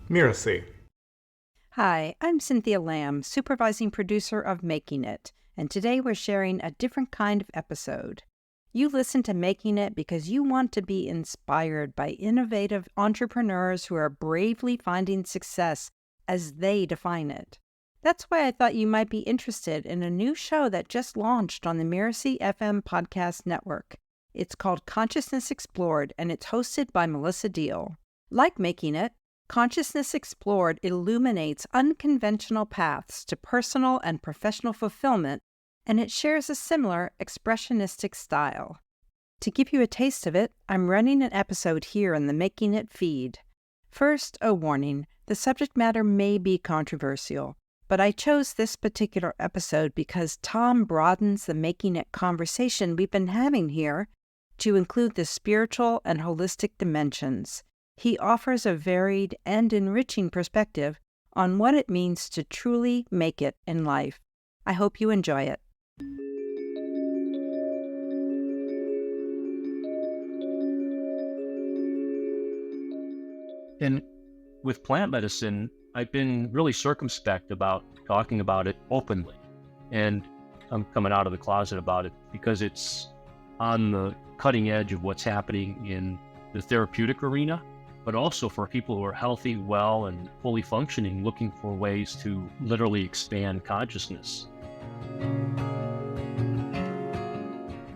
Mirasee. Hi, I'm Cynthia Lamb, supervising producer of Making It, and today we're sharing a different kind of episode. You listen to Making It because you want to be inspired by innovative entrepreneurs who are bravely finding success as they define it. That's why I thought you might be interested in a new show that just launched on the Mirasee FM podcast network. It's called Consciousness Explored, and it's hosted by Melissa Deal. Like Making It, Consciousness Explored illuminates unconventional paths to personal and professional fulfillment, and it shares a similar expressionistic style. To give you a taste of it, I'm running an episode here in the Making It feed. First, a warning, the subject matter may be controversial, but I chose this particular episode because Tom broadens the Making It conversation we've been having here to include the spiritual and holistic dimensions. He offers a varied and enriching perspective on what it means to truly make it in life. I hope you enjoy it. And with plant medicine, I've been really circumspect about talking about it openly. And I'm coming out of the closet about it because it's on the cutting edge of what's happening in the therapeutic arena, but also for people who are healthy, well, and fully functioning, looking for ways to literally expand consciousness.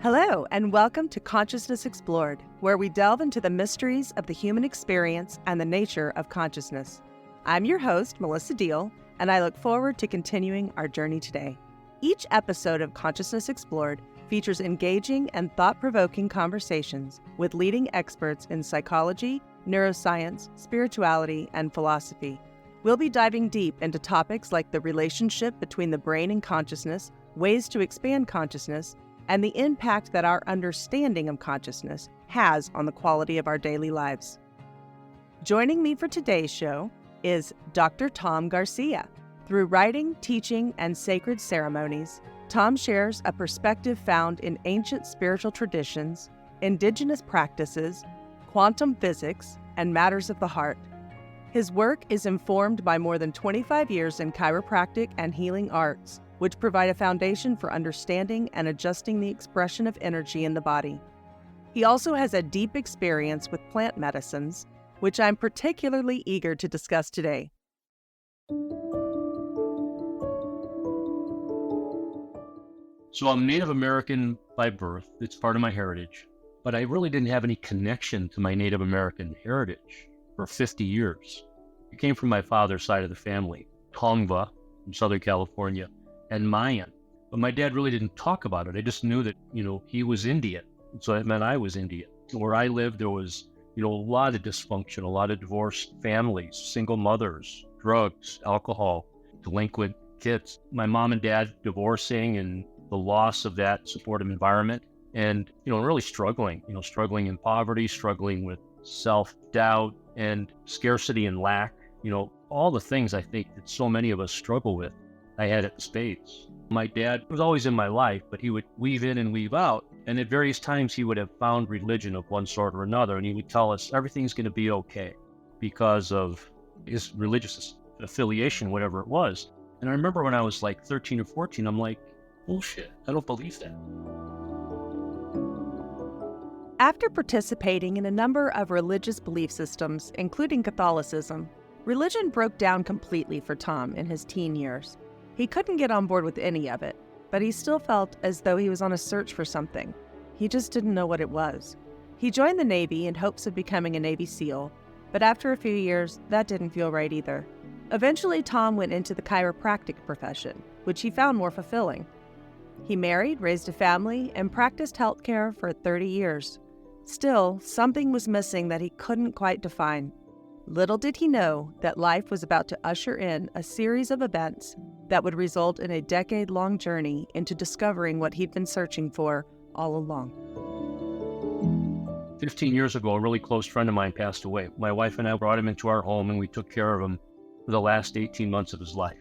Hello, and welcome to Consciousness Explored, where we delve into the mysteries of the human experience and the nature of consciousness. I'm your host, Melissa Deal, and I look forward to continuing our journey today. Each episode of Consciousness Explored features engaging and thought-provoking conversations with leading experts in psychology, neuroscience, spirituality, and philosophy. We'll be diving deep into topics like the relationship between the brain and consciousness, ways to expand consciousness, and the impact that our understanding of consciousness has on the quality of our daily lives. Joining me for today's show is Dr. Tom Garcia. Through writing, teaching, and sacred ceremonies, Tom shares a perspective found in ancient spiritual traditions, indigenous practices, quantum physics, and matters of the heart. His work is informed by more than 25 years in chiropractic and healing arts, which provide a foundation for understanding and adjusting the expression of energy in the body. He also has a deep experience with plant medicines, which I'm particularly eager to discuss today. So I'm Native American by birth. It's part of my heritage. But I really didn't have any connection to my Native American heritage for 50 years. It came from my father's side of the family, Tongva from Southern California, and Mayan. But my dad really didn't talk about it. I just knew that, he was Indian. So that meant I was Indian. Where I lived, there was, a lot of dysfunction, a lot of divorced families, single mothers, drugs, alcohol, delinquent kids. My mom and dad divorcing and the loss of that supportive environment. And, really struggling in poverty, struggling with self-doubt and scarcity and lack, all the things I think that so many of us struggle with. I had it in spades. My dad was always in my life, but he would weave in and weave out. And at various times he would have found religion of one sort or another. And he would tell us everything's going to be okay because of his religious affiliation, whatever it was. And I remember when I was like 13 or 14, I'm like, bullshit, I don't believe that. After participating in a number of religious belief systems, including Catholicism, religion broke down completely for Tom in his teen years. He couldn't get on board with any of it, but he still felt as though he was on a search for something. He just didn't know what it was. He joined the Navy in hopes of becoming a Navy SEAL, but after a few years, that didn't feel right either. Eventually, Tom went into the chiropractic profession, which he found more fulfilling. He married, raised a family, and practiced healthcare for 30 years. Still, something was missing that he couldn't quite define. Little did he know that life was about to usher in a series of events that would result in a decade-long journey into discovering what he'd been searching for all along. 15 years ago, a really close friend of mine passed away. My wife and I brought him into our home and we took care of him for the last 18 months of his life.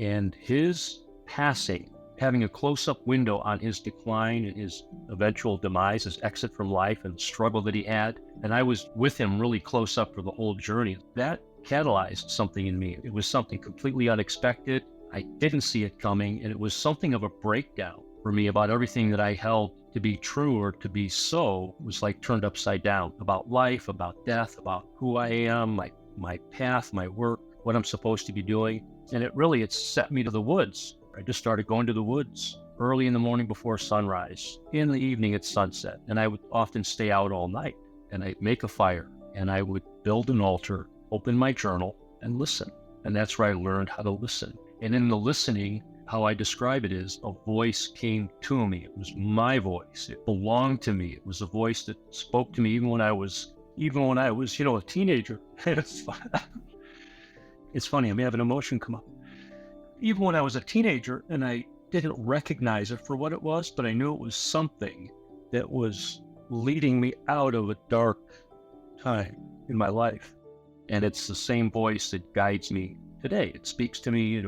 And his passing, having a close-up window on his decline and his eventual demise, his exit from life and the struggle that he had. And I was with him really close up for the whole journey. That catalyzed something in me. It was something completely unexpected. I didn't see it coming, and it was something of a breakdown for me about everything that I held to be true or to be so. It was like turned upside down about life, about death, about who I am, my path, my work, what I'm supposed to be doing. And it set me to the woods. I just started going to the woods early in the morning before sunrise, in the evening at sunset. And I would often stay out all night, and I'd make a fire, and I would build an altar, open my journal, and listen. And that's where I learned how to listen. And in the listening, how I describe it is a voice came to me. It was my voice. It belonged to me. It was a voice that spoke to me even when I was, a teenager. It's funny, I'm having emotion come up. Even when I was a teenager, and I didn't recognize it for what it was, but I knew it was something that was leading me out of a dark time in my life. And it's the same voice that guides me today. It speaks to me,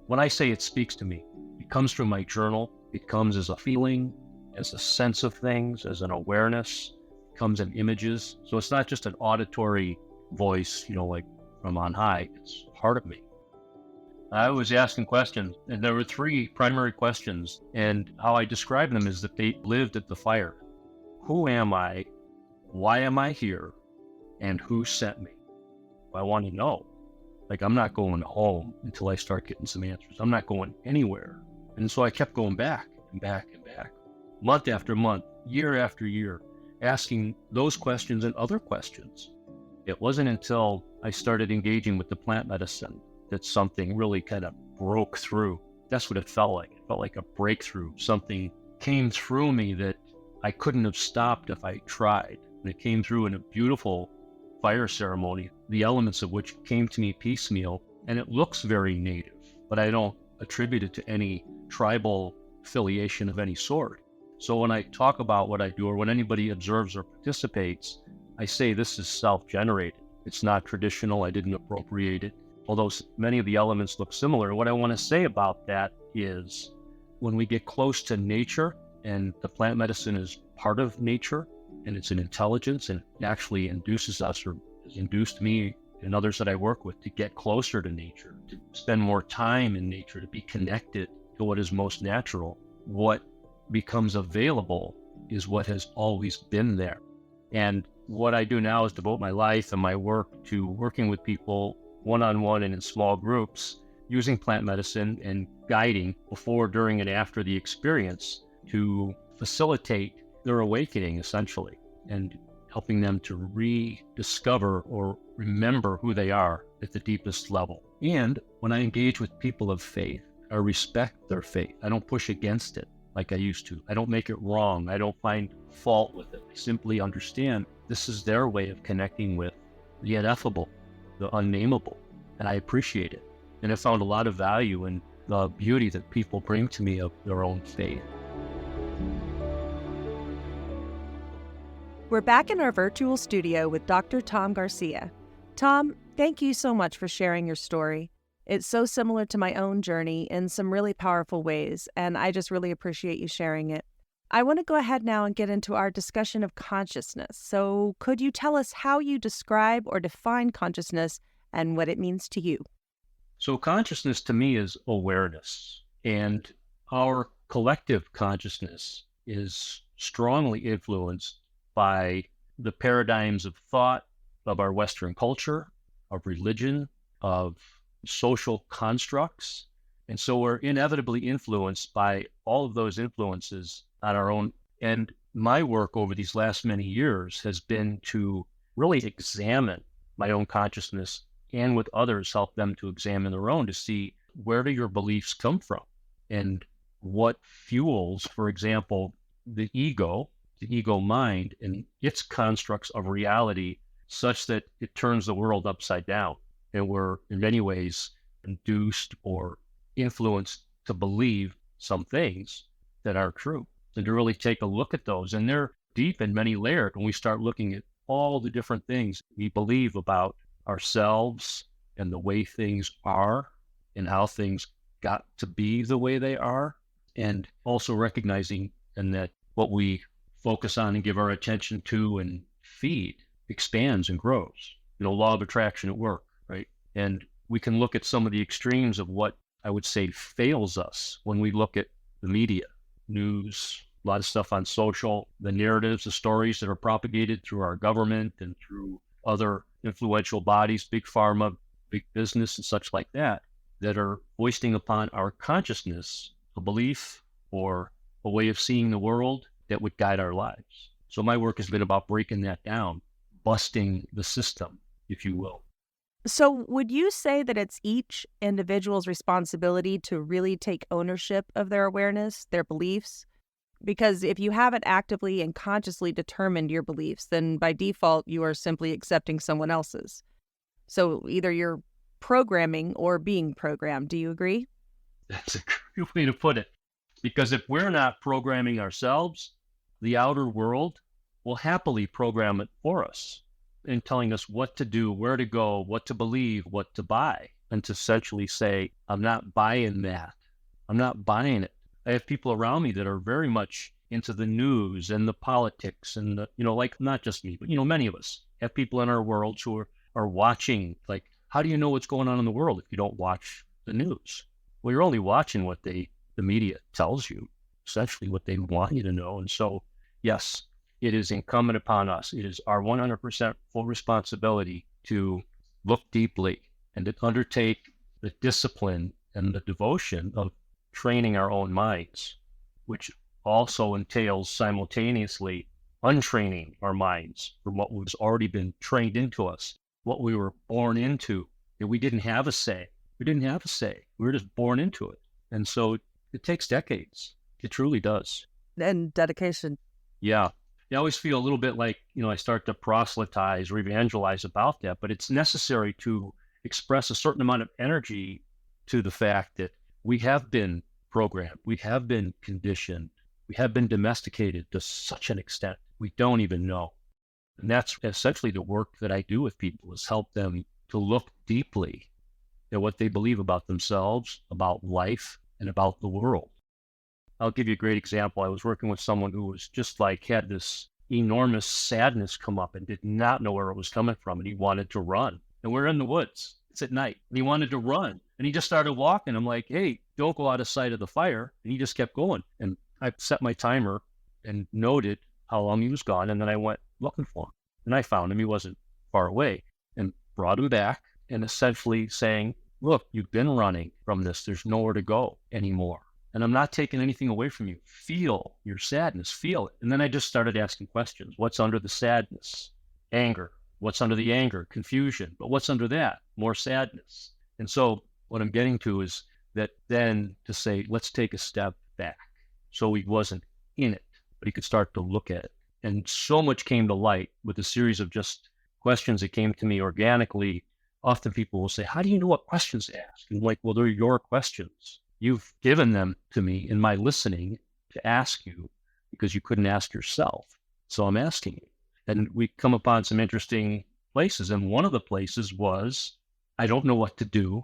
when I say it speaks to me, it comes from my journal. It comes as a feeling, as a sense of things, as an awareness. It comes in images. So it's not just an auditory voice, like from on high. It's part of me. I was asking questions, and there were 3 primary questions, and how I describe them is that they lived at the fire. Who am I? Why am I here? And who sent me? I want to know. I'm not going home until I start getting some answers. I'm not going anywhere. And so I kept going back and back and back, month after month, year after year, asking those questions and other questions. It wasn't until I started engaging with the plant medicine that something really kind of broke through. That's what it felt like. It felt like a breakthrough. Something came through me that I couldn't have stopped if I tried. And it came through in a beautiful fire ceremony, the elements of which came to me piecemeal, and it looks very native, but I don't attribute it to any tribal affiliation of any sort. So when I talk about what I do, or when anybody observes or participates, I say this is self-generated. It's not traditional. I didn't appropriate it, although many of the elements look similar. What I want to say about that is when we get close to nature, and the plant medicine is part of nature, and it's an intelligence, and it actually induces us, or has induced me and others that I work with, to get closer to nature, to spend more time in nature, to be connected to what is most natural. What becomes available is what has always been there. And what I do now is devote my life and my work to working with people one-on-one and in small groups, using plant medicine and guiding before, during, and after the experience to facilitate their awakening, essentially, and helping them to rediscover or remember who they are at the deepest level. And when I engage with people of faith, I respect their faith. I don't push against it like I used to. I don't make it wrong. I don't find fault with it. I simply understand this is their way of connecting with the ineffable, the unnameable, and I appreciate it. And I found a lot of value in the beauty that people bring to me of their own faith. We're back in our virtual studio with Dr. Tom Garcia. Tom, thank you so much for sharing your story. It's so similar to my own journey in some really powerful ways, and I just really appreciate you sharing it. I want to go ahead now and get into our discussion of consciousness. So could you tell us how you describe or define consciousness and what it means to you? So consciousness to me is awareness, and our collective consciousness is strongly influenced by the paradigms of thought of our Western culture, of religion, of social constructs. And so we're inevitably influenced by all of those influences on our own. And my work over these last many years has been to really examine my own consciousness, and with others, help them to examine their own, to see where do your beliefs come from and what fuels, for example, the ego mind and its constructs of reality, such that it turns the world upside down. And we're in many ways induced or influenced to believe some things that are true, and to really take a look at those. And they're deep and many layered when we start looking at all the different things we believe about ourselves and the way things are and how things got to be the way they are. And also recognizing and that what we focus on and give our attention to and feed expands and grows. Law of attraction at work, right? And we can look at some of the extremes of what I would say fails us when we look at the media, news, a lot of stuff on social, the narratives, the stories that are propagated through our government and through other influential bodies, big pharma, big business, and such like that, that are foisting upon our consciousness a belief or a way of seeing the world that would guide our lives. So my work has been about breaking that down, busting the system, if you will. So would you say that it's each individual's responsibility to really take ownership of their awareness, their beliefs? Because if you haven't actively and consciously determined your beliefs, then by default, you are simply accepting someone else's. So either you're programming or being programmed. Do you agree? That's a great way to put it. Because if we're not programming ourselves, the outer world will happily program it for us in telling us what to do, where to go, what to believe, what to buy, and to essentially say, I'm not buying that. I'm not buying it. I have people around me that are very much into the news and the politics and the, like not just me, but, many of us have people in our world who are watching, like, how do you know what's going on in the world if you don't watch the news? Well, you're only watching what the media tells you, essentially what they want you to know. And so, yes, it is incumbent upon us. It is our 100% full responsibility to look deeply and to undertake the discipline and the devotion of training our own minds, which also entails simultaneously untraining our minds from what was already been trained into us, what we were born into, that we didn't have a say. We didn't have a say. We were just born into it. And so it takes decades. It truly does. And dedication. Yeah. I always feel a little bit like, I start to proselytize or evangelize about that, but it's necessary to express a certain amount of energy to the fact that we have been programmed, we have been conditioned, we have been domesticated to such an extent we don't even know. And that's essentially the work that I do with people, is help them to look deeply at what they believe about themselves, about life, and about the world. I'll give you a great example. I was working with someone who was just like, had this enormous sadness come up and did not know where it was coming from. And he wanted to run. And we're in the woods. It's at night. And he wanted to run. And he just started walking. I'm like, hey, don't go out of sight of the fire. And he just kept going. And I set my timer and noted how long he was gone. And then I went looking for him. And I found him. He wasn't far away, and brought him back and essentially saying, look, you've been running from this. There's nowhere to go anymore. And I'm not taking anything away from you. Feel your sadness, feel it. And then I just started asking questions. What's under the sadness? Anger. What's under the anger? Confusion. But what's under that? More sadness. And so what I'm getting to is that then to say, let's take a step back. So he wasn't in it, but he could start to look at it. And so much came to light with a series of just questions that came to me organically. Often people will say, how do you know what questions to ask? And I'm like, well, they're your questions. You've given them to me in my listening to ask you because you couldn't ask yourself. So I'm asking you. And we come upon some interesting places. And one of the places was, I don't know what to do,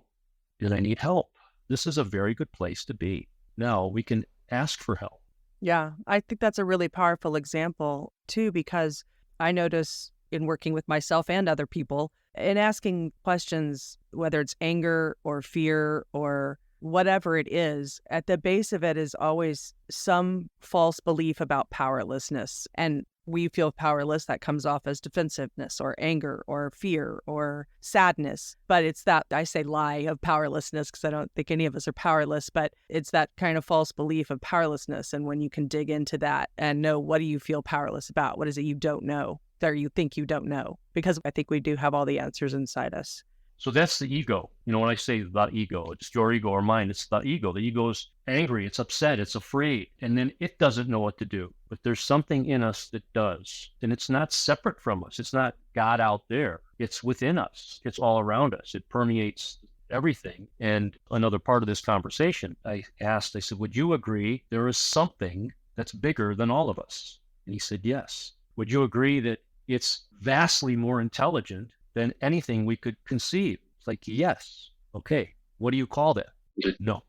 and I need help. This is a very good place to be. Now we can ask for help. Yeah, I think that's a really powerful example too, because I notice in working with myself and other people, in asking questions, whether it's anger or fear or whatever it is, at the base of it is always some false belief about powerlessness. And we feel powerless, that comes off as defensiveness or anger or fear or sadness. But it's that, I say lie of powerlessness because I don't think any of us are powerless, but it's that kind of false belief of powerlessness. And when you can dig into that and know, what do you feel powerless about? What is it you don't know or you think you don't know? Because I think we do have all the answers inside us. So that's the ego. When I say the ego, it's your ego or mine. It's the ego. The ego is angry. It's upset. It's afraid. And then it doesn't know what to do. But there's something in us that does. And it's not separate from us. It's not God out there. It's within us. It's all around us. It permeates everything. And another part of this conversation, I said, would you agree there is something that's bigger than all of us? And he said, yes. Would you agree that it's vastly more intelligent than anything we could conceive? It's like, yes. Okay. What do you call that? No.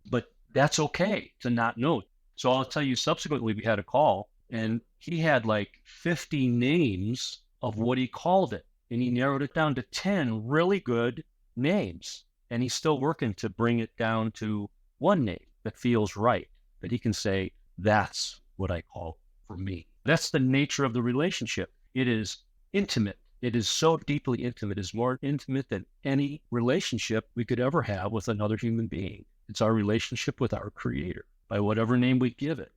But that's okay to not know. So I'll tell you, subsequently, we had a call and he had like 50 names of what he called it. And he narrowed it down to 10 really good names, and he's still working to bring it down to one name that feels right, that he can say, that's what I call for me. That's the nature of the relationship. It is intimate. It is so deeply intimate. It's more intimate than any relationship we could ever have with another human being. It's our relationship with our Creator, by whatever name we give it.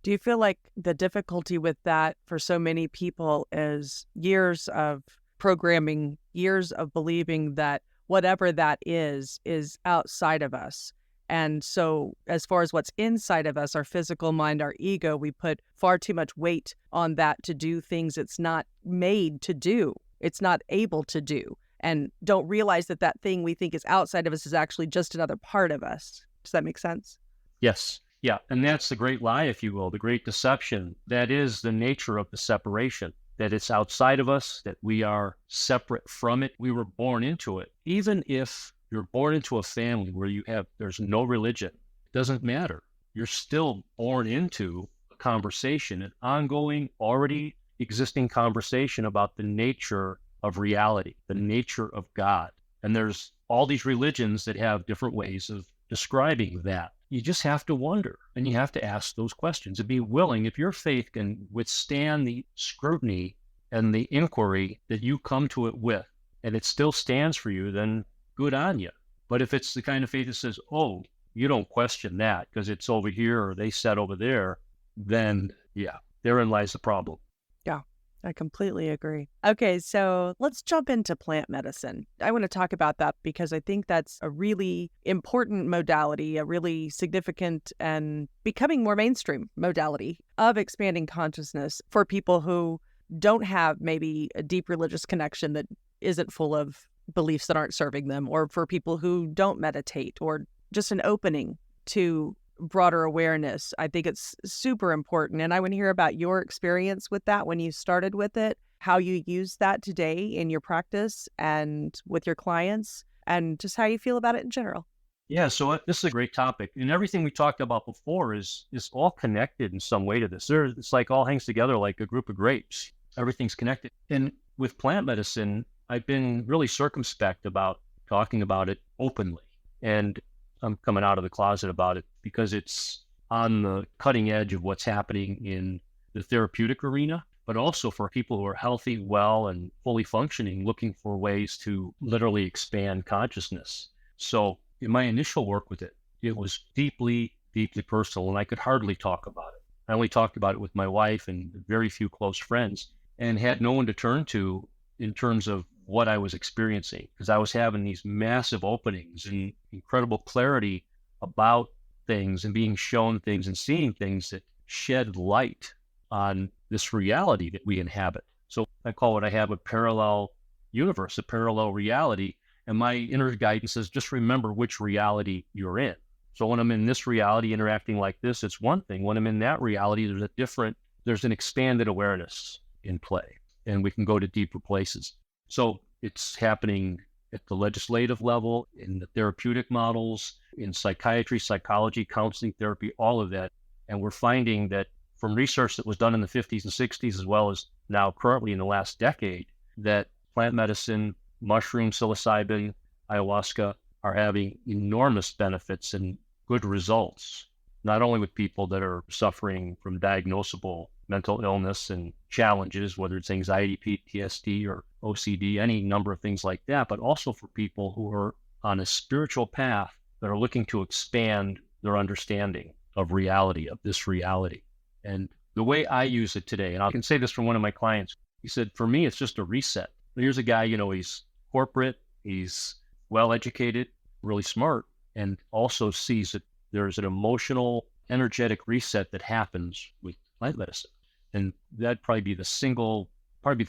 Do you feel like the difficulty with that for so many people is years of programming, years of believing that whatever that is outside of us? And so as far as what's inside of us, our physical mind, our ego, we put far too much weight on that to do things it's not made to do. It's not able to do. And don't realize that that thing we think is outside of us is actually just another part of us. Does that make sense? Yes. Yeah. And that's the great lie, if you will, the great deception. That is the nature of the separation, that it's outside of us, that we are separate from it. We were born into it. Even if you're born into a family where there's no religion, it doesn't matter. You're still born into a conversation, an ongoing, already existing conversation about the nature of reality, the nature of God. And there's all these religions that have different ways of describing that. You just have to wonder, and you have to ask those questions and be willing. If your faith can withstand the scrutiny and the inquiry that you come to it with, and it still stands for you, then good on you. But if it's the kind of faith that says, oh, you don't question that because it's over here or they said over there, then yeah, therein lies the problem. Yeah, I completely agree. Okay, so let's jump into plant medicine. I want to talk about that because I think that's a really important modality, a really significant and becoming more mainstream modality of expanding consciousness for people who don't have maybe a deep religious connection that isn't full of beliefs that aren't serving them, or for people who don't meditate, or just an opening to broader awareness. I think it's super important. And I want to hear about your experience with that when you started with it, how you use that today in your practice and with your clients, and just how you feel about it in general. Yeah, so this is a great topic. And everything we talked about before is all connected in some way to this. It's like all hangs together like a group of grapes. Everything's connected. And with plant medicine, I've been really circumspect about talking about it openly. And I'm coming out of the closet about it because it's on the cutting edge of what's happening in the therapeutic arena, but also for people who are healthy, well, and fully functioning, looking for ways to literally expand consciousness. So in my initial work with it, it was deeply, deeply personal, and I could hardly talk about it. I only talked about it with my wife and very few close friends, and had no one to turn to in terms of what I was experiencing, because I was having these massive openings and incredible clarity about things and being shown things and seeing things that shed light on this reality that we inhabit. So I call what I have a parallel universe, a parallel reality. And my inner guidance is just remember which reality you're in. So when I'm in this reality interacting like this, it's one thing. When I'm in that reality, there's an expanded awareness in play, and we can go to deeper places. So it's happening at the legislative level, in the therapeutic models, in psychiatry, psychology, counseling, therapy, all of that. And we're finding that from research that was done in the 50s and 60s, as well as now currently in the last decade, that plant medicine, mushroom, psilocybin, ayahuasca are having enormous benefits and good results, not only with people that are suffering from diagnosable mental illness and challenges, whether it's anxiety, PTSD, or OCD, any number of things like that, but also for people who are on a spiritual path that are looking to expand their understanding of reality, of this reality. And the way I use it today, and I can say this from one of my clients, he said, for me, it's just a reset. Here's a guy, he's corporate, he's well-educated, really smart, and also sees that there's an emotional, energetic reset that happens with plant medicine. And that'd probably be the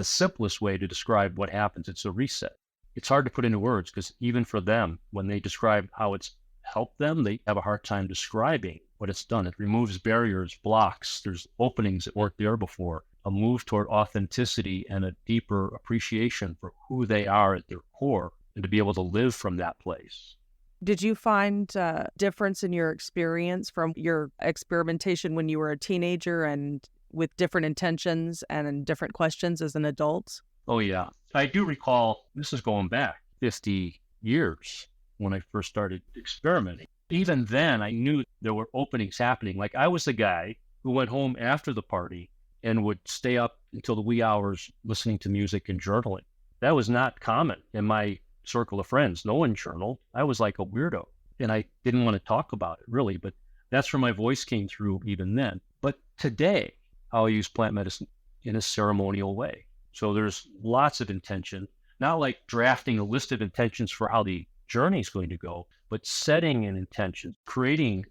simplest way to describe what happens. It's a reset. It's hard to put into words because even for them, when they describe how it's helped them, they have a hard time describing what it's done. It removes barriers, blocks. There's openings that weren't there before. A move toward authenticity and a deeper appreciation for who they are at their core, and to be able to live from that place. Did you find a difference in your experience from your experimentation when you were a teenager and with different intentions and different questions as an adult? Oh, yeah. I do recall, this is going back 50 years when I first started experimenting. Even then, I knew there were openings happening. Like I was the guy who went home after the party and would stay up until the wee hours listening to music and journaling. That was not common in my circle of friends. No one journaled. I was like a weirdo, and I didn't want to talk about it really, but that's where my voice came through even then. But today, I'll use plant medicine in a ceremonial way. So there's lots of intention, not like drafting a list of intentions for how the journey is going to go, but setting an intention, creating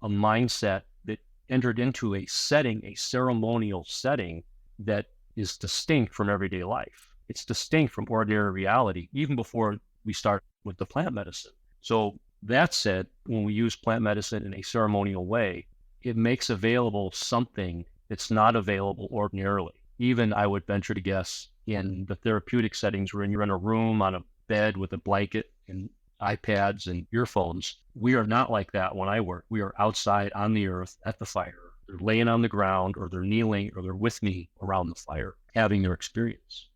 a mindset that entered into a setting, a ceremonial setting that is distinct from everyday life. It's distinct from ordinary reality, even before we start with the plant medicine. So that said, when we use plant medicine in a ceremonial way, it makes available something that's not available ordinarily. Even, I would venture to guess, in the therapeutic settings where you're in a room on a bed with a blanket and iPads and earphones, we are not like that when I work. We are outside on the earth at the fire. They're laying on the ground, or they're kneeling, or they're with me around the fire, having their experience.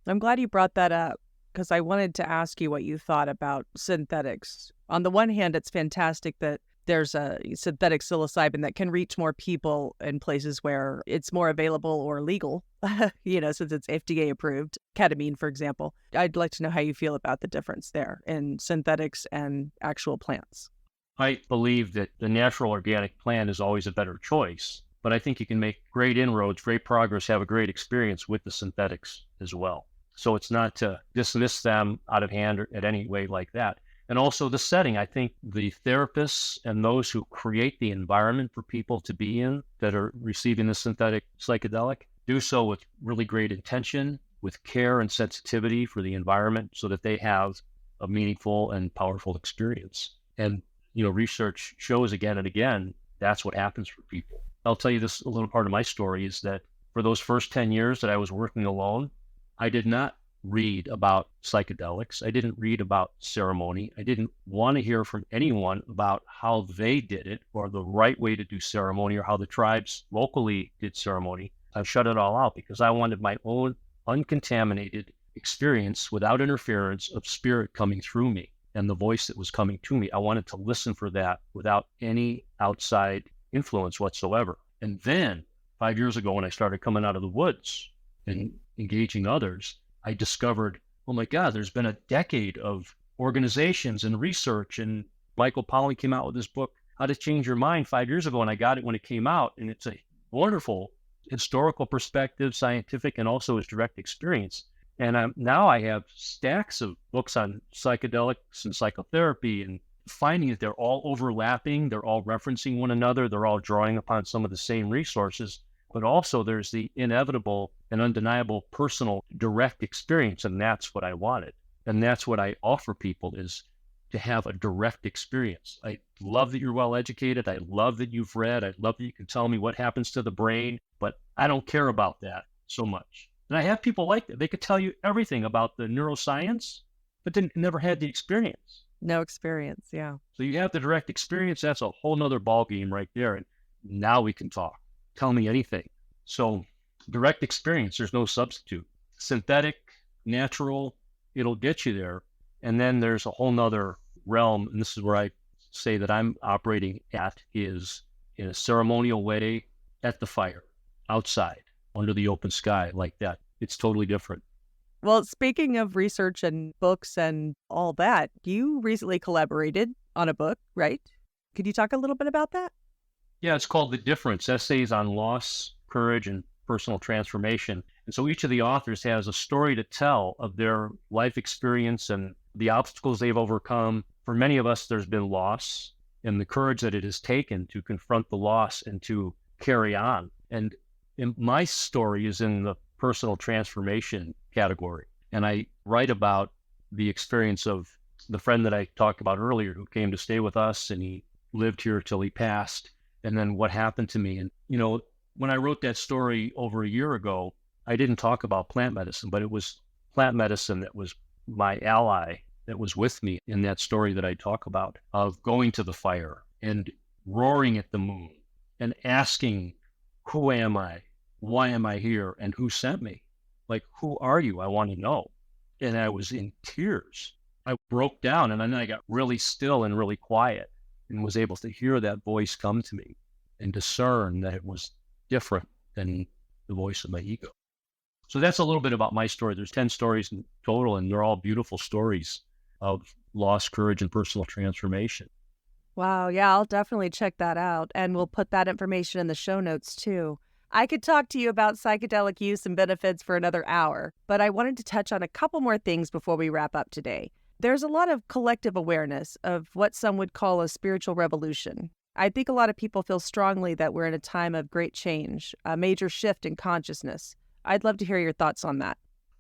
I'm glad you brought that up, because I wanted to ask you what you thought about synthetics. On the one hand, it's fantastic that there's a synthetic psilocybin that can reach more people in places where it's more available or legal, since it's FDA approved, ketamine, for example. I'd like to know how you feel about the difference there in synthetics and actual plants. I believe that the natural organic plant is always a better choice, but I think you can make great inroads, great progress, have a great experience with the synthetics as well. So it's not to dismiss them out of hand or at any way like that. And also the setting. I think the therapists and those who create the environment for people to be in that are receiving the synthetic psychedelic do so with really great intention, with care and sensitivity for the environment so that they have a meaningful and powerful experience. And, research shows again and again, that's what happens for people. I'll tell you this, a little part of my story is that for those first 10 years that I was working alone, I did not read about psychedelics. I didn't read about ceremony. I didn't want to hear from anyone about how they did it or the right way to do ceremony or how the tribes locally did ceremony. I shut it all out because I wanted my own uncontaminated experience without interference of spirit coming through me and the voice that was coming to me. I wanted to listen for that without any outside influence whatsoever. And then 5 years ago, when I started coming out of the woods and engaging others, I discovered, oh my God, there's been a decade of organizations and research. And Michael Pollan came out with this book, How to Change Your Mind, 5 years ago. And I got it when it came out. And it's a wonderful historical perspective, scientific, and also his direct experience. And now I have stacks of books on psychedelics and psychotherapy, and finding that they're all overlapping, they're all referencing one another, they're all drawing upon some of the same resources. But also there's the inevitable and undeniable personal direct experience, and that's what I wanted. And that's what I offer people, is to have a direct experience. I love that you're well educated. I love that you've read. I love that you can tell me what happens to the brain, but I don't care about that so much. And I have people like that. They could tell you everything about the neuroscience, but then never had the experience. No experience, yeah. So you have the direct experience. That's a whole nother ballgame right there. And now we can talk. Tell me anything. So direct experience, there's no substitute. Synthetic, natural, it'll get you there. And then there's a whole nother realm, and this is where I say that I'm operating at, is in a ceremonial way at the fire, outside, under the open sky, like that. It's totally different. Well, speaking of research and books and all that, you recently collaborated on a book, right? Could you talk a little bit about that? Yeah, it's called The Difference, Essays on Loss, Courage, and Personal Transformation. And so each of the authors has a story to tell of their life experience and the obstacles they've overcome. For many of us, there's been loss and the courage that it has taken to confront the loss and to carry on. And my story is in the personal transformation category. And I write about the experience of the friend that I talked about earlier who came to stay with us, and he lived here till he passed. And then what happened to me. And, when I wrote that story over a year ago, I didn't talk about plant medicine, but it was plant medicine that was my ally, that was with me in that story that I talk about, of going to the fire and roaring at the moon and asking, who am I? Why am I here? And who sent me? Like, who are you? I want to know. And I was in tears. I broke down, and then I got really still and really quiet and was able to hear that voice come to me and discern that it was different than the voice of my ego. So that's a little bit about my story. There's 10 stories in total, and they're all beautiful stories of loss, courage, and personal transformation. Wow. Yeah, I'll definitely check that out. And we'll put that information in the show notes too. I could talk to you about psychedelic use and benefits for another hour, but I wanted to touch on a couple more things before we wrap up today. There's a lot of collective awareness of what some would call a spiritual revolution. I think a lot of people feel strongly that we're in a time of great change, a major shift in consciousness. I'd love to hear your thoughts on that.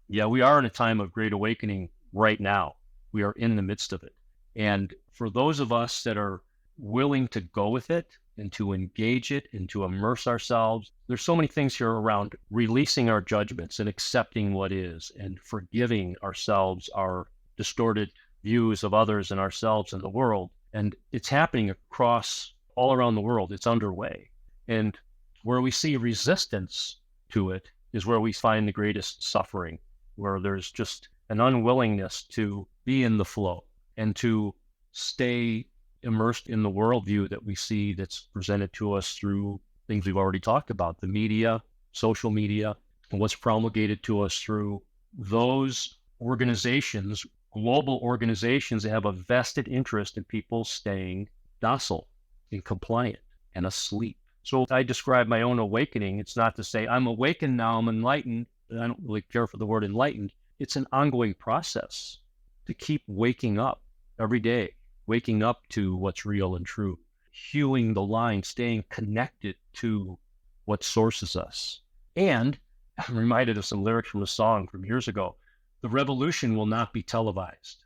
Yeah, we are in a time of great awakening right now. We are in the midst of it. And for those of us that are willing to go with it and to engage it and to immerse ourselves, there's so many things here around releasing our judgments and accepting what is and forgiving ourselves, our distorted views of others and ourselves and the world. And it's happening across all around the world. It's underway. And where we see resistance to it is where we find the greatest suffering, where there's just an unwillingness to be in the flow and to stay immersed in the worldview that we see that's presented to us through things we've already talked about, the media, social media, and what's promulgated to us through those organizations, global organizations that have a vested interest in people staying docile and compliant and asleep. So I describe my own awakening. It's not to say I'm awakened now, I'm enlightened. I don't really care for the word enlightened. It's an ongoing process to keep waking up every day, waking up to what's real and true, hewing the line, staying connected to what sources us. And I'm reminded of some lyrics from a song from years ago. The revolution will not be televised.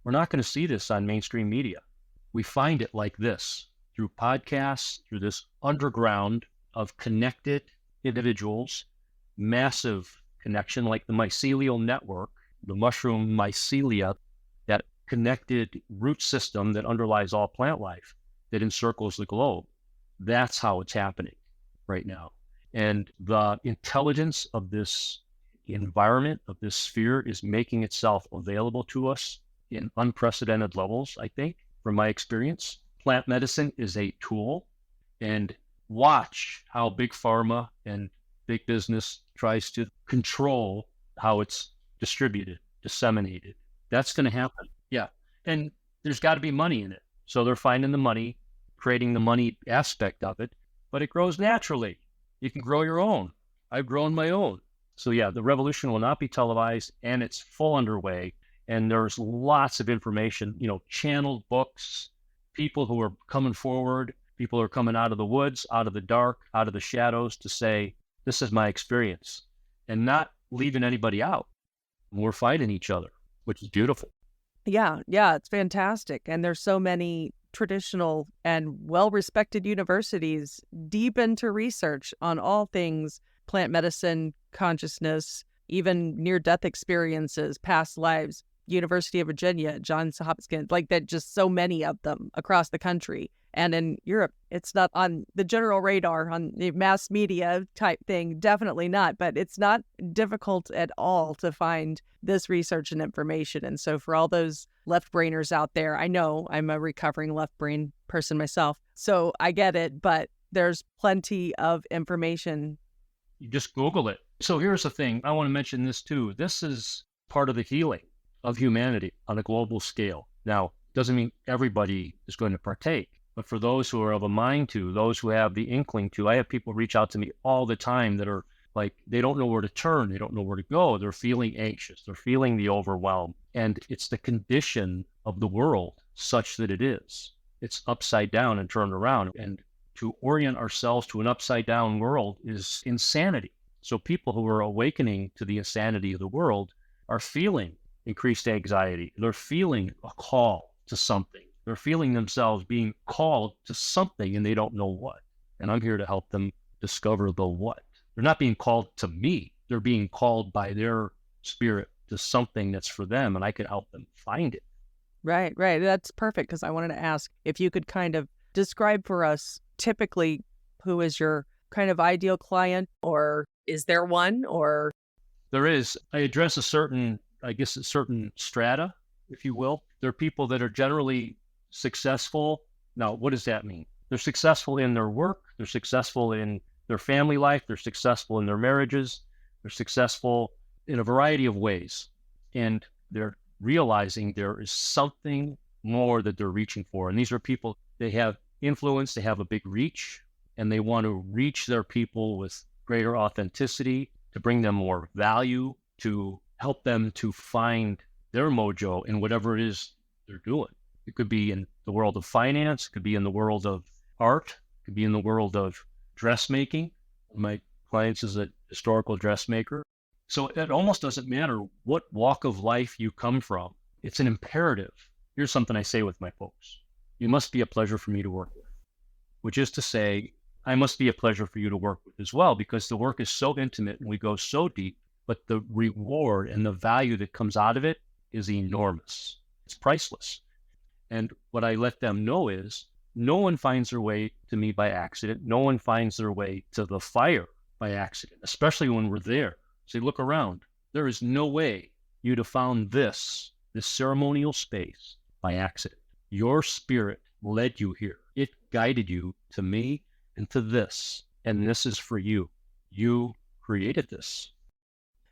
We're not going to see this on mainstream media. We find it like this, through podcasts, through this underground of connected individuals, massive connection like the mycelial network, the mushroom mycelia, that connected root system that underlies all plant life that encircles the globe. That's how it's happening right now. And the intelligence of this environment, of this sphere, is making itself available to us in unprecedented levels, I think, from my experience. Plant medicine is a tool, and watch how big pharma and big business tries to control how it's distributed, disseminated. That's going to happen. Yeah. And there's got to be money in it. So they're finding the money, creating the money aspect of it, but it grows naturally. You can grow your own. I've grown my own. So yeah, the revolution will not be televised, and it's full underway. And there's lots of information, channeled books, people who are coming forward, people who are coming out of the woods, out of the dark, out of the shadows to say, this is my experience, and not leaving anybody out. We're fighting each other, which is beautiful. Yeah, it's fantastic. And there's so many traditional and well-respected universities deep into research on all things plant medicine, consciousness, even near-death experiences, past lives. University of Virginia, Johns Hopkins, like that, just so many of them across the country. And in Europe, it's not on the general radar, on the mass media type thing, definitely not. But it's not difficult at all to find this research and information. And so for all those left-brainers out there, I know I'm a recovering left-brain person myself, so I get it, but there's plenty of information. You just Google it. So here's the thing. I want to mention this too. This is part of the healing of humanity on a global scale. Now, doesn't mean everybody is going to partake, but for those who are of a mind to, those who have the inkling to, I have people reach out to me all the time that are like, they don't know where to turn, they don't know where to go, they're feeling anxious, they're feeling the overwhelm, and it's the condition of the world such that it is. It's upside down and turned around, and to orient ourselves to an upside down world is insanity. So people who are awakening to the insanity of the world are feeling increased anxiety. They're feeling a call to something. They're feeling themselves being called to something, and they don't know what. And I'm here to help them discover the what. They're not being called to me. They're being called by their spirit to something that's for them, and I can help them find it. Right. That's perfect, because I wanted to ask if you could kind of describe for us typically who is your kind of ideal client, or is there one, or? There is. I address a certain strata if you will. They're people that are generally successful. Now, what does that mean? They're successful in their work. They're successful in their family life. They're successful in their marriages. They're successful in a variety of ways. And they're realizing there is something more that they're reaching for. And these are people, they have influence, they have a big reach, and they want to reach their people with greater authenticity, to bring them more value, to help them to find their mojo in whatever it is they're doing. It could be in the world of finance, it could be in the world of art, it could be in the world of dressmaking. My clients is a historical dressmaker. So it almost doesn't matter what walk of life you come from. It's an imperative. Here's something I say with my folks. You must be a pleasure for me to work with, which is to say, I must be a pleasure for you to work with as well, because the work is so intimate and we go so deep, but the reward and the value that comes out of it is enormous. It's priceless. And what I let them know is no one finds their way to me by accident. No one finds their way to the fire by accident, especially when we're there. Say, look around. There is no way you'd have found this ceremonial space by accident. Your spirit led you here. It guided you to me and to this. And this is for you. You created this.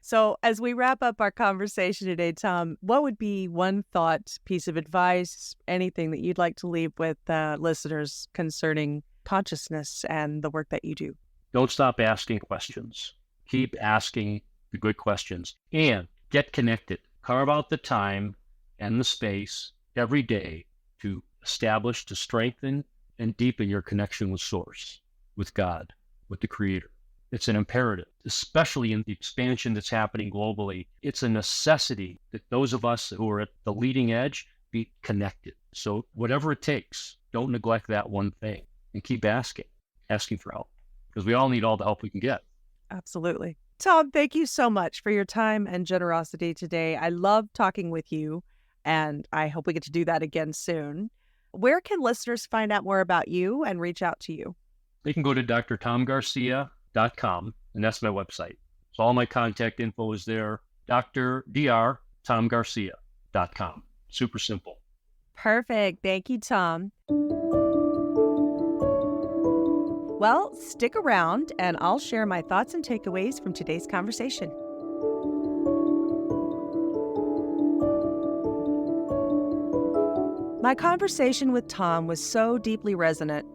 So as we wrap up our conversation today, Tom, what would be one thought, piece of advice, anything that you'd like to leave with listeners concerning consciousness and the work that you do? Don't stop asking questions. Keep asking the good questions and get connected. Carve out the time and the space every day to establish, to strengthen, and deepen your connection with Source, with God, with the Creator. It's an imperative, especially in the expansion that's happening globally. It's a necessity that those of us who are at the leading edge be connected. So whatever it takes, don't neglect that one thing and keep asking for help, because we all need all the help we can get. Absolutely. Tom, thank you so much for your time and generosity today. I love talking with you, and I hope we get to do that again soon. Where can listeners find out more about you and reach out to you? They can go to drtomgarcia.com, and that's my website. So all my contact info is there, drtomgarcia.com. Super simple. Perfect. Thank you, Tom. Well, stick around and I'll share my thoughts and takeaways from today's conversation. My conversation with Tom was so deeply resonant.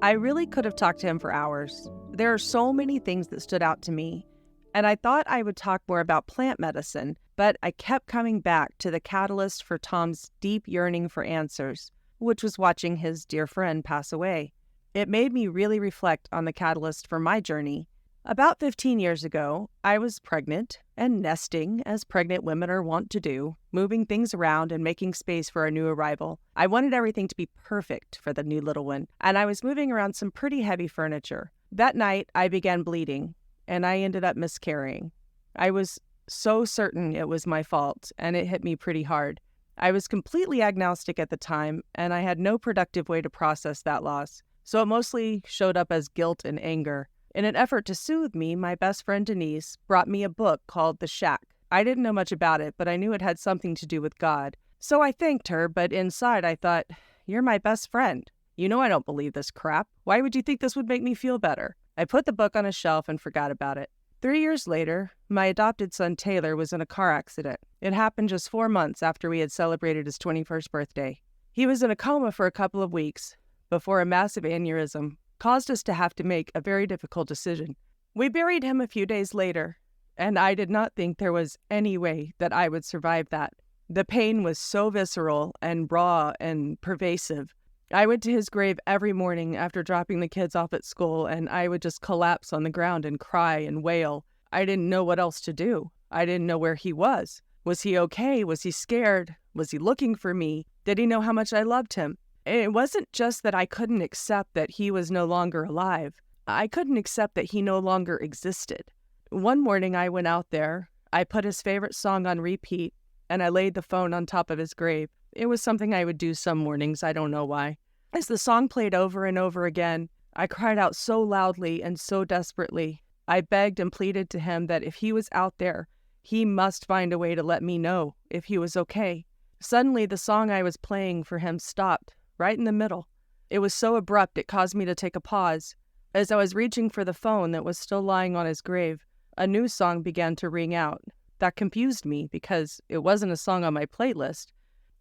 I really could have talked to him for hours. There are so many things that stood out to me, and I thought I would talk more about plant medicine, but I kept coming back to the catalyst for Tom's deep yearning for answers, which was watching his dear friend pass away. It made me really reflect on the catalyst for my journey. About 15 years ago, I was pregnant and nesting, as pregnant women are wont to do, moving things around and making space for a new arrival. I wanted everything to be perfect for the new little one, and I was moving around some pretty heavy furniture. That night, I began bleeding, and I ended up miscarrying. I was so certain it was my fault, and it hit me pretty hard. I was completely agnostic at the time, and I had no productive way to process that loss, so it mostly showed up as guilt and anger. In an effort to soothe me, my best friend Denise brought me a book called The Shack. I didn't know much about it, but I knew it had something to do with God. So I thanked her, but inside I thought, you're my best friend. You know I don't believe this crap. Why would you think this would make me feel better? I put the book on a shelf and forgot about it. 3 years later, my adopted son Taylor was in a car accident. It happened just 4 months after we had celebrated his 21st birthday. He was in a coma for a couple of weeks before a massive aneurysm caused us to have to make a very difficult decision. We buried him a few days later, and I did not think there was any way that I would survive that. The pain was so visceral and raw and pervasive. I went to his grave every morning after dropping the kids off at school, and I would just collapse on the ground and cry and wail. I didn't know what else to do. I didn't know where he was. Was he okay? Was he scared? Was he looking for me? Did he know how much I loved him? It wasn't just that I couldn't accept that he was no longer alive. I couldn't accept that he no longer existed. One morning I went out there, I put his favorite song on repeat, and I laid the phone on top of his grave. It was something I would do some mornings, I don't know why. As the song played over and over again, I cried out so loudly and so desperately. I begged and pleaded to him that if he was out there, he must find a way to let me know if he was okay. Suddenly, the song I was playing for him stopped, right in the middle. It was so abrupt it caused me to take a pause. As I was reaching for the phone that was still lying on his grave, a new song began to ring out. That confused me because it wasn't a song on my playlist,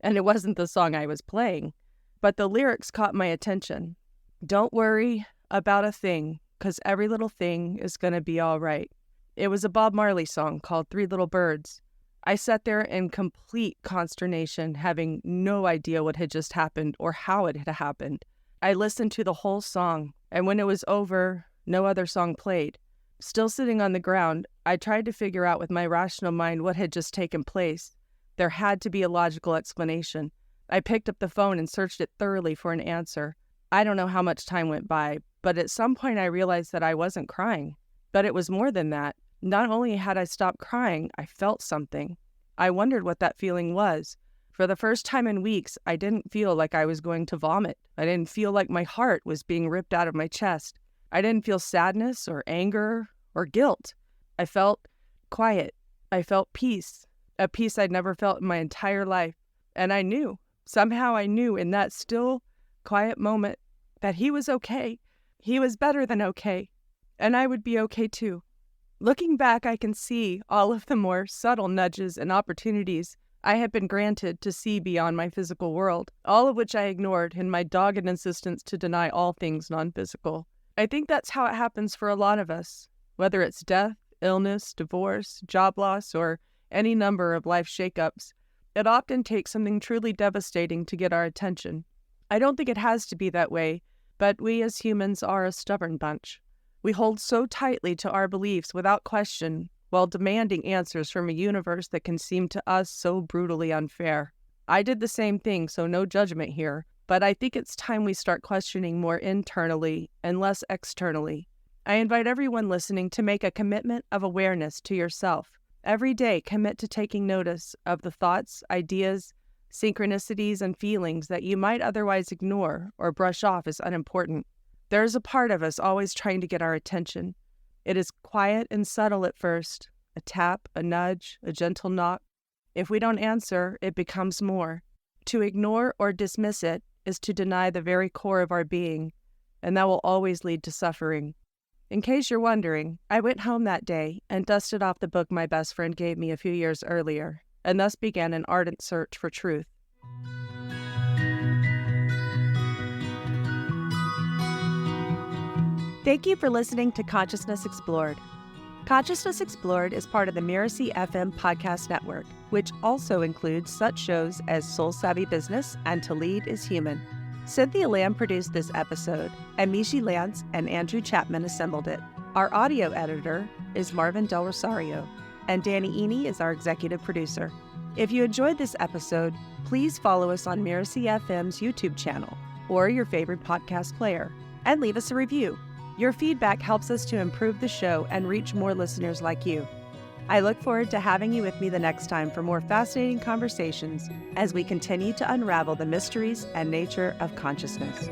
and it wasn't the song I was playing. But the lyrics caught my attention. Don't worry about a thing, 'cause every little thing is gonna be all right. It was a Bob Marley song called 3 Little Birds. I sat there in complete consternation, having no idea what had just happened or how it had happened. I listened to the whole song, and when it was over, no other song played. Still sitting on the ground, I tried to figure out with my rational mind what had just taken place. There had to be a logical explanation. I picked up the phone and searched it thoroughly for an answer. I don't know how much time went by, but at some point I realized that I wasn't crying. But it was more than that. Not only had I stopped crying, I felt something. I wondered what that feeling was. For the first time in weeks, I didn't feel like I was going to vomit. I didn't feel like my heart was being ripped out of my chest. I didn't feel sadness or anger or guilt. I felt quiet. I felt peace, a peace I'd never felt in my entire life. And I knew, somehow I knew in that still, quiet moment that he was okay. He was better than okay. And I would be okay too. Looking back, I can see all of the more subtle nudges and opportunities I had been granted to see beyond my physical world, all of which I ignored in my dogged insistence to deny all things non-physical. I think that's how it happens for a lot of us, whether it's death, illness, divorce, job loss, or any number of life shakeups. It often takes something truly devastating to get our attention. I don't think it has to be that way, but we as humans are a stubborn bunch. We hold so tightly to our beliefs without question, while demanding answers from a universe that can seem to us so brutally unfair. I did the same thing, so no judgment here, but I think it's time we start questioning more internally and less externally. I invite everyone listening to make a commitment of awareness to yourself. Every day, commit to taking notice of the thoughts, ideas, synchronicities, and feelings that you might otherwise ignore or brush off as unimportant. There is a part of us always trying to get our attention. It is quiet and subtle at first, a tap, a nudge, a gentle knock. If we don't answer, it becomes more. To ignore or dismiss it is to deny the very core of our being, and that will always lead to suffering. In case you're wondering, I went home that day and dusted off the book my best friend gave me a few years earlier, and thus began an ardent search for truth. Thank you for listening to Consciousness Explored. Consciousness Explored is part of the Mirasee FM podcast network, which also includes such shows as Soul Savvy Business and To Lead is Human. Cynthia Lamb produced this episode, and Michi, Lantz, and Andrew Chapman assembled it. Our audio editor is Marvin Del Rosario, and Danny Eni is our executive producer. If you enjoyed this episode, please follow us on Mirasee FM's YouTube channel or your favorite podcast player, and leave us a review. Your feedback helps us to improve the show and reach more listeners like you. I look forward to having you with me the next time for more fascinating conversations as we continue to unravel the mysteries and nature of consciousness.